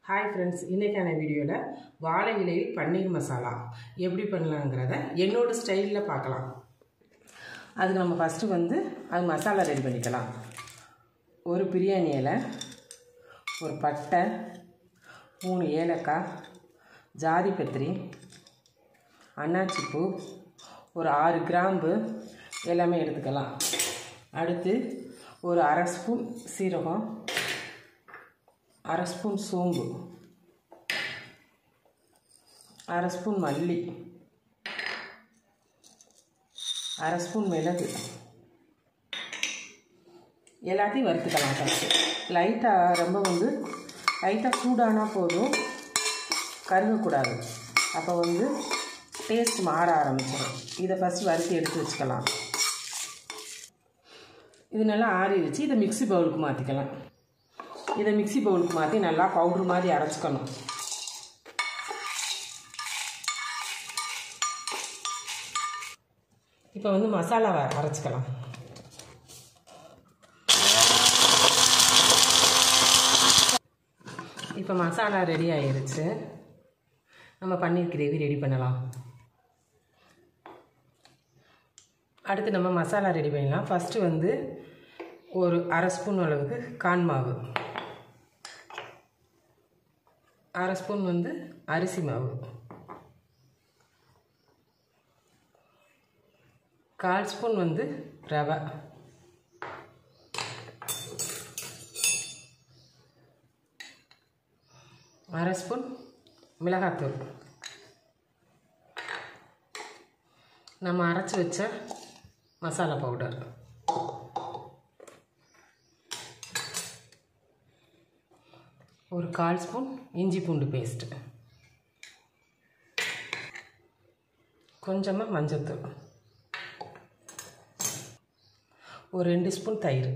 Hi friends, இன்றைக்கான வீடியோவில் வாழை இலையில் பன்னீர் மசாலா எப்படி பண்ணலாங்கிறத என்னோடய ஸ்டைலில் பார்க்கலாம். அதுக்கு நம்ம ஃபஸ்ட்டு அது மசாலா ரெடி பண்ணிக்கலாம். ஒரு பிரியாணி இலை, ஒரு பட்டை, 3 ஏலக்காய், ஜாதி பத்திரி, அன்னாச்சிப்பூ, ஒரு 6 கிராம்பு எல்லாமே எடுத்துக்கலாம். அடுத்து ஒரு 1/2 ஸ்பூன் சீரகம், 1/2 ஸ்பூன் சோம்பு, 1/2 ஸ்பூன் மல்லி, 1/2 ஸ்பூன் மிளகு எல்லாத்தையும் வறுத்துக்கலாம். ஃபஸ்ட்டு லைட்டாக ரொம்ப லைட்டாக சூடானா போதும், கருகக்கூடாது. அப்போ டேஸ்ட் மாற ஆரம்பிச்சிடும். இதை ஃபஸ்ட்டு வறுத்து எடுத்து வச்சுக்கலாம். இது நல்லா ஆறிடுச்சு. இதை மிக்ஸி பவுலுக்கு மாற்றிக்கலாம். இதை மிக்ஸி பவுலுக்கு மாற்றி நல்லா பவுட்ரு மாதிரி அரைச்சிக்கணும். இப்போ மசாலாவை அரைச்சிக்கலாம். இப்போ மசாலா ரெடி ஆகிருச்சு. நம்ம பன்னீர் கிரேவி ரெடி பண்ணலாம். அடுத்து நம்ம மசாலா ரெடி பண்ணலாம். ஃபஸ்ட்டு ஒரு 1/2 ஸ்பூன் அளவுக்கு கார்ன் மாவு, 1/2 ஸ்பூன் அரிசி மாவு, 1/4 ஸ்பூன் ரவை, 1/2 ஸ்பூன் மிளகாத்தூள், நம்ம அரைச்சி வச்ச மசாலா பவுடர், ஒரு 1/4 ஸ்பூன் இஞ்சி பூண்டு பேஸ்ட்டு, கொஞ்சமாக மஞ்சள்தூள், ஒரு 2 ஸ்பூன் தயிர்,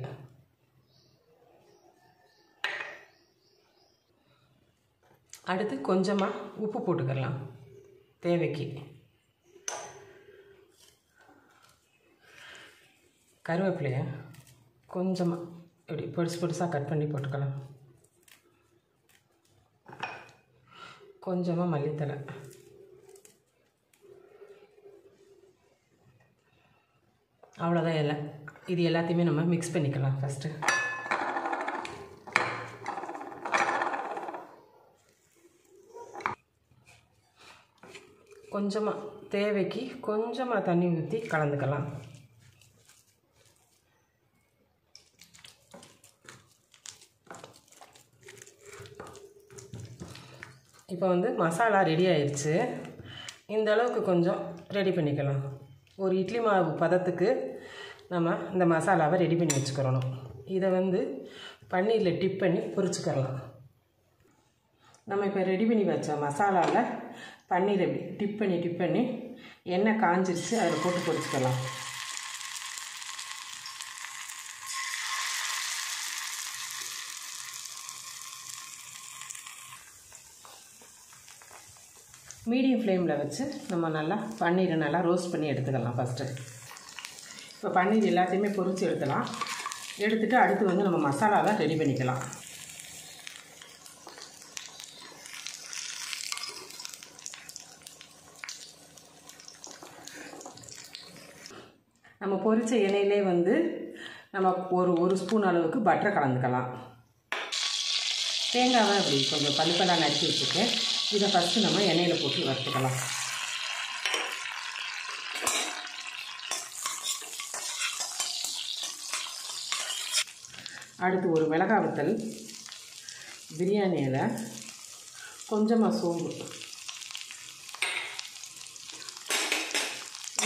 அடுத்து கொஞ்சமாக உப்பு போட்டுக்கலாம் தேவைக்கு, கருவேப்பிலையை கொஞ்சமாக இப்படி பொடிசு பொடிசாக கட் பண்ணி போட்டுக்கலாம், கொஞ்சமாக மல்லித்தழை, அவ்வளோதான். எல்லாம் இது எல்லாத்தையுமே நம்ம மிக்ஸ் பண்ணிக்கலாம். ஃபஸ்ட்டு கொஞ்சமாக தேவைக்கு கொஞ்சமாக தண்ணி ஊற்றி கலந்துக்கலாம். இப்போ மசாலா ரெடி ஆயிடுச்சு. இந்த அளவுக்கு கொஞ்சம் ரெடி பண்ணிக்கலாம். ஒரு இட்லி மாவு பதத்துக்கு நம்ம இந்த மசாலாவை ரெடி பண்ணி வச்சுக்கிறணும். இதை பன்னீரில் டிப் பண்ணி பொரிச்சுக்கலாம். நம்ம இப்போ ரெடி பண்ணி வச்ச மசாலாவில் பன்னீரை டிப் பண்ணி எண்ணெய் காஞ்சிருச்சு, அதில் போட்டு பொரிச்சுக்கலாம். மீடியம் ஃப்ளேமில் வச்சு நம்ம நல்லா பன்னீரை நல்லா ரோஸ்ட் பண்ணி எடுத்துக்கலாம். ஃபஸ்ட்டு இப்போ பன்னீர் எல்லாத்தையுமே பொரித்து எடுத்துக்கலாம். எடுத்துகிட்டு அடுத்து நம்ம மசாலாவை ரெடி பண்ணிக்கலாம். நம்ம பொரித்த எண்ணெயிலே நம்ம ஒரு ஸ்பூன் அளவுக்கு பட்டர் கலந்துக்கலாம். தேங்காவை அப்படி கொஞ்சம் பல்லுப்பெல்லாம் நறுக்கி வச்சுட்டு இதை ஃபஸ்ட்டு நம்ம எண்ணெயில் போட்டு வறுத்துக்கலாம். அடுத்து ஒரு மிளகாய் வத்தல், பிரியாணி இலை, கொஞ்சமாக சோம்பு,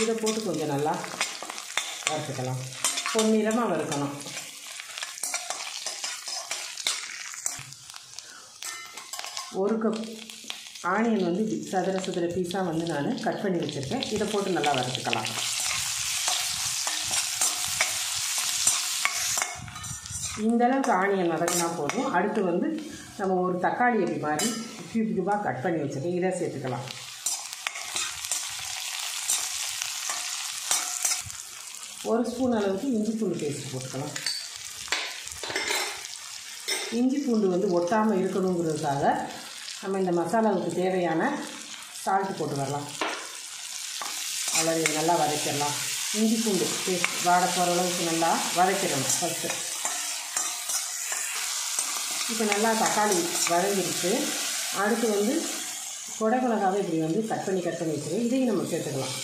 இதை போட்டு கொஞ்சம் நல்லா வறுத்துக்கலாம். பொன்னிறமாக வறுக்கணும். ஒரு கப் ஆனியன் சதுர பீஸாக நான் கட் பண்ணி வச்சுருக்கேன். இதை போட்டு நல்லா வறுத்துக்கலாம். இந்தளவுக்கு ஆனியன் வதக்கினா போதும். அடுத்து நம்ம ஒரு தக்காளி அப்படி மாதிரி கியூபாக கட் பண்ணி வச்சுருக்கேன். இதை சேர்த்துக்கலாம். ஒரு ஸ்பூன் அளவுக்கு இஞ்சி பூண்டு பேஸ்ட் போட்டுக்கலாம். இஞ்சி பூண்டு வந்து ஒட்டாமல் இருக்கணுங்கிறதுக்காக நம்ம இந்த மசாலாவுக்கு தேவையான சால்ட் போட்டு வரலாம். அவ்வளோ நல்லா வதக்கிடலாம். இஞ்சி பூண்டு பேஸ்ட் வாட போகிற அளவுக்கு நல்லா வதக்கிடணும் ஃபஸ்ட்டு. இப்போ நல்லா தக்காளி வதங்கிடுச்சு. அடுத்து வந்து கொடை மிளகாவை இப்படி வந்து கட் பண்ணி வச்சுருக்கோம். இதையும் நம்ம சேர்த்துக்கலாம்.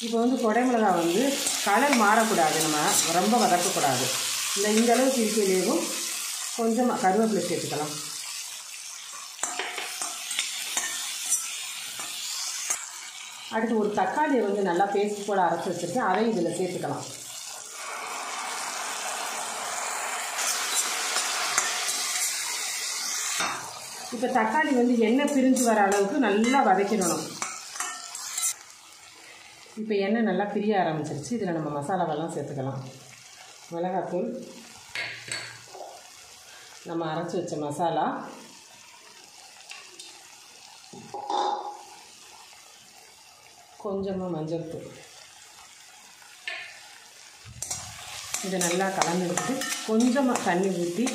இப்போ வந்து கொடை மிளகா வந்து கலர் மாறக்கூடாது, நம்ம ரொம்ப வதக்கக்கூடாது. இந்த அளவுக்கு இருக்கையிலேயும் கொஞ்சமாக கருவேப்பிலை சேர்த்துக்கலாம். அடுத்து ஒரு தக்காளியை வந்து நல்லா பேஸ்ட் போட அரைச்சி வச்சுருக்கேன், அதையும் இதில் சேர்த்துக்கலாம். இப்போ தக்காளி வந்து எண்ணெய் பிரிஞ்சு வர அளவுக்கு நல்லா வதக்கிடணும். இப்போ எண்ணெய் நல்லா பிரிய ஆரம்பிச்சிருச்சு. இதில் நம்ம மசாலாவெல்லாம் சேர்த்துக்கலாம். மிளகாத்தூள், நம்ம அரைச்சி வச்ச மசாலா, கொஞ்சமாக மஞ்சள் தூள், இதை நல்லா கலந்து விட்டு கொஞ்சமாக தண்ணி ஊற்றி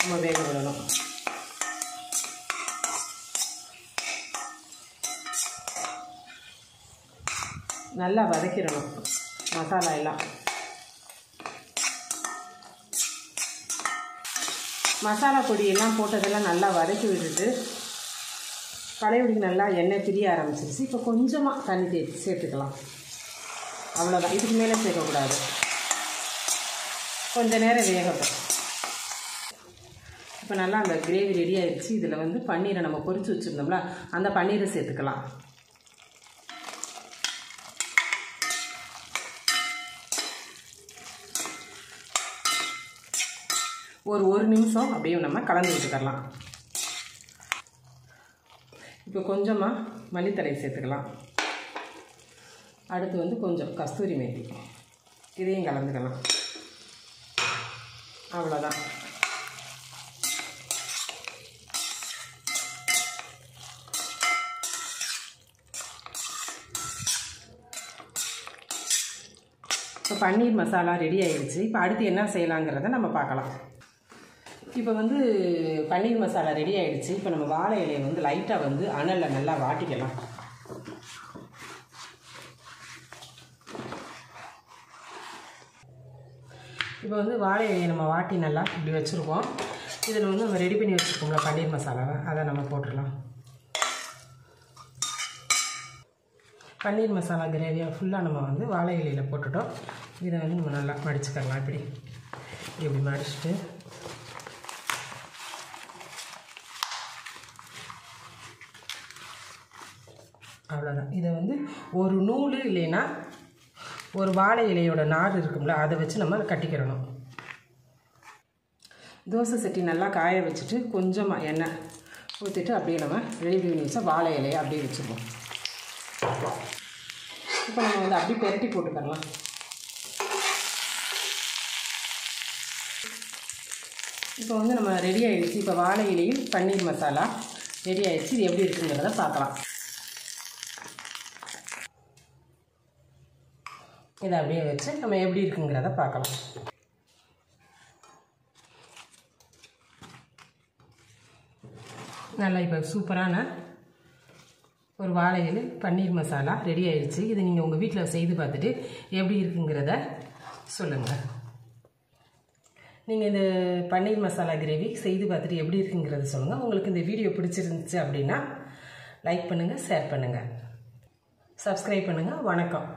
நம்ம வேக விடணும். நல்லா வதக்கிடணும் மசாலா எல்லாம். மசாலா பொடியெல்லாம் போட்டதெல்லாம் நல்லா வதக்கி விட்டுட்டு பழையபடிக்கு நல்லா எண்ணெய் பிரிய ஆரம்பிச்சிருச்சு. இப்போ கொஞ்சமாக தண்ணி சேர்த்துக்கலாம். அவ்வளோதான், இதுக்கு மேலே சேர்க்கக்கூடாது. கொஞ்சம் நேரம் வேகட்டும். இப்போ நல்லா அந்த கிரேவி ரெடி ஆகிடுச்சு. இதில் வந்து பன்னீரை நம்ம பொரிச்சு வச்சுருந்தோம்ல, அந்த பன்னீரை சேர்த்துக்கலாம். ஒரு நிமிஷம் அப்படியே நம்ம கலந்து விட்டுக்கலாம். இப்போ கொஞ்சமாக மல்லித்தழை சேர்த்துக்கலாம். அடுத்து வந்து கொஞ்சம் கஸ்தூரி மேத்தி, இதையும் கலந்துக்கலாம். அவ்வளோதான். இப்போ பன்னீர் மசாலா ரெடி ஆகிடுச்சு. இப்போ அடுத்து என்ன செய்யலாங்கிறத நம்ம பார்க்கலாம். இப்போ வந்து பன்னீர் மசாலா ரெடி ஆகிடுச்சு. இப்போ நம்ம வாழை இலையை வந்து லைட்டாக வந்து அனலில் நல்லா வாட்டிக்கலாம். இப்போ வந்து வாழை இலையை நம்ம வாட்டி நல்லா இப்படி வச்சுருக்கோம். இதில் வந்து நம்ம ரெடி பண்ணி வச்சுருக்கோம்ல பன்னீர் மசாலாவை, அதை நம்ம போட்டுடலாம். பன்னீர் மசாலா கிரேவியாக ஃபுல்லாக நம்ம வந்து வாழை இலையில் போட்டுட்டோம். இதை வந்து நம்ம நல்லா மடிச்சுக்கலாம். இப்படி மடிச்சுட்டு அவ்வளோதான். இதை வந்து ஒரு நூல் இல்லைன்னா ஒரு வாழை இலையோட நார் இருக்கும்ல, அதை வச்சு நம்ம கட்டிக்கிறணும். தோசை சட்டி நல்லா காய வச்சுட்டு கொஞ்சமாக எண்ணெய் ஊற்றிட்டு அப்படியே நம்ம ரெடி பண்ணி வச்சா வாழை இலையை அப்படியே வச்சுருவோம். இப்போ நம்ம வந்து அப்படியே பெரட்டி போட்டுக்கலாம். இப்போ வந்து நம்ம ரெடி ஆகிடுச்சு. இப்போ வாழை இலையில் பன்னீர் மசாலா ரெடி ஆகிடுச்சு. இது எப்படி இருக்குங்கிறத பார்க்கலாம். இதை அப்படியே வச்சு நம்ம எப்படி இருக்குங்கிறத பார்க்கலாம். நல்லா இப்போ சூப்பரான ஒரு வாழை இலை பன்னீர் மசாலா ரெடி ஆயிடுச்சு. இது நீங்கள் உங்கள் வீட்டில் செய்து பார்த்துட்டு எப்படி இருக்குங்கிறத சொல்லுங்கள். நீங்கள் இந்த பன்னீர் மசாலா கிரேவி செய்து பார்த்துட்டு எப்படி இருக்குங்கிறத சொல்லுங்கள். உங்களுக்கு இந்த வீடியோ பிடிச்சிருந்துச்சு அப்படின்னா லைக் பண்ணுங்கள், ஷேர் பண்ணுங்கள், சப்ஸ்கிரைப் பண்ணுங்கள். வணக்கம்.